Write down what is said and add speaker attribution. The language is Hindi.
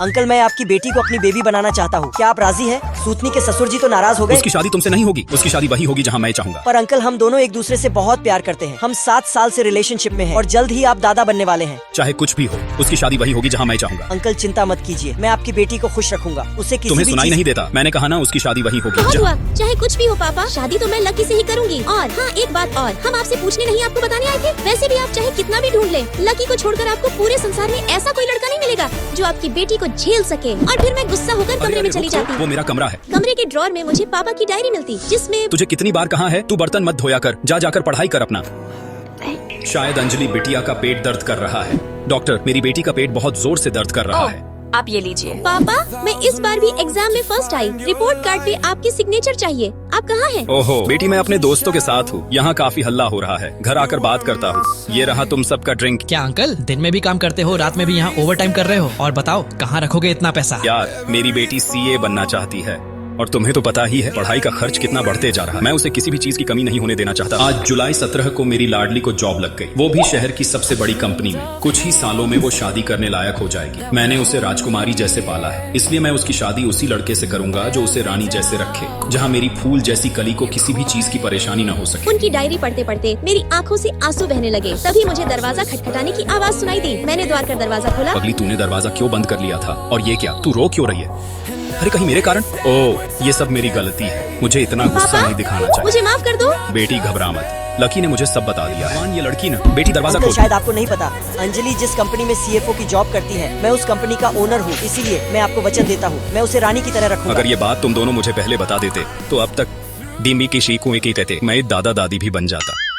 Speaker 1: अंकल, मैं आपकी बेटी को अपनी बेबी बनाना चाहता हूँ, क्या आप राजी हैं? सूतनी के ससुर जी तो नाराज हो गए।
Speaker 2: उसकी शादी तुमसे नहीं होगी, उसकी शादी वही होगी जहाँ मैं चाहूँगा।
Speaker 1: पर अंकल, हम दोनों एक दूसरे से बहुत प्यार करते हैं। हम 7 साल से रिलेशनशिप में हैं और जल्द ही आप दादा बनने वाले हैं।
Speaker 2: चाहे कुछ भी हो, उसकी शादी वही होगी जहाँ मैं चाहूँगा।
Speaker 1: अंकल, चिंता मत कीजिए, मैं आपकी बेटी को खुश रखूंगा। उसे किसी
Speaker 2: तुम्हें
Speaker 1: भी
Speaker 2: सुनाई
Speaker 1: चीज-
Speaker 2: नहीं देता? मैंने कहा ना, उसकी शादी वही होगी
Speaker 3: बहुत
Speaker 2: जहाँ-
Speaker 3: हुआ, चाहे कुछ भी हो पापा, शादी तो मैं लकी से ही करूंगी। और हाँ, एक बात और, हम आपसे पूछने नहीं आपको बताने आए थे। वैसे भी आप चाहे कितना भी ढूंढ लें, लकी को छोड़कर आपको पूरे संसार में ऐसा कोई लड़का नहीं मिलेगा जो आपकी बेटी को झेल सके। और फिर मैं गुस्सा होकर कमरे में चली जाती।
Speaker 2: वो मेरा कमरा है।
Speaker 3: कमरे के ड्रॉर में मुझे पापा की डायरी मिलती, जिसमें
Speaker 2: तुझे कितनी बार कहा है, तू बर्तन मत धोया कर, जा जाकर पढ़ाई कर अपना। शायद अंजलि बिटिया का पेट दर्द कर रहा है। डॉक्टर, मेरी बेटी का पेट बहुत जोर से दर्द कर रहा है।
Speaker 4: आप ये लीजिए।
Speaker 3: पापा, मैं इस बार भी एग्जाम में फर्स्ट आई। रिपोर्ट कार्ड पे आपकी सिग्नेचर चाहिए। आप कहाँ हैं?
Speaker 2: ओहो बेटी, मैं अपने दोस्तों के साथ हूँ। यहाँ काफी हल्ला हो रहा है, घर आकर बात करता हूँ। ये रहा तुम सबका ड्रिंक।
Speaker 5: क्या अंकल, दिन में भी काम करते हो, रात में भी यहाँ ओवर टाइम कर रहे हो? और बताओ, कहाँ रखोगे इतना पैसा?
Speaker 2: यार, मेरी बेटी सीए बनना चाहती है और तुम्हें तो पता ही है पढ़ाई का खर्च कितना बढ़ते जा रहा है। मैं उसे किसी भी चीज की कमी नहीं होने देना चाहता। आज जुलाई 17 को मेरी लाडली को जॉब लग गई, वो भी शहर की सबसे बड़ी कंपनी में। कुछ ही सालों में वो शादी करने लायक हो जाएगी। मैंने उसे राजकुमारी जैसे पाला है, इसलिए मैं उसकी शादी उसी लड़के से करूंगा जो उसे रानी जैसे रखे, जहाँ मेरी फूल जैसी कली को किसी भी चीज की परेशानी न हो सके।
Speaker 3: उनकी डायरी पढ़ते पढ़ते मेरी आंखों से आंसू बहने लगे। तभी मुझे दरवाजा खटखटाने की आवाज सुनाई दी। मैंने द्वार का दरवाजा खोला।
Speaker 2: पगली, तूने दरवाजा क्यों बंद कर लिया था? और ये क्या, तू रो क्यों रही है? अरे कहीं मेरे कारण? ओह, ये सब मेरी गलती है। मुझे इतना गुस्सा
Speaker 3: पापा,
Speaker 2: नहीं दिखाना चाहिए।
Speaker 3: मुझे माफ कर दो।
Speaker 2: बेटी घबरा मत, लकी ने मुझे सब बता दिया है। ये लड़की ना, बेटी दरवाजा
Speaker 1: अंकल,
Speaker 2: खोल।
Speaker 1: शायद आपको नहीं पता, अंजलि जिस कंपनी में CFO की जॉब करती है, मैं उस कंपनी का ओनर हूँ। इसीलिए मैं आपको वचन देता हूँ, मैं उसे रानी की तरह रखूंगा।
Speaker 2: अगर ये बात तुम दोनों मुझे पहले बता देते तो अब तक डिम्बी की शीख कुएं की कहते मैं दादा दादी भी बन जाता।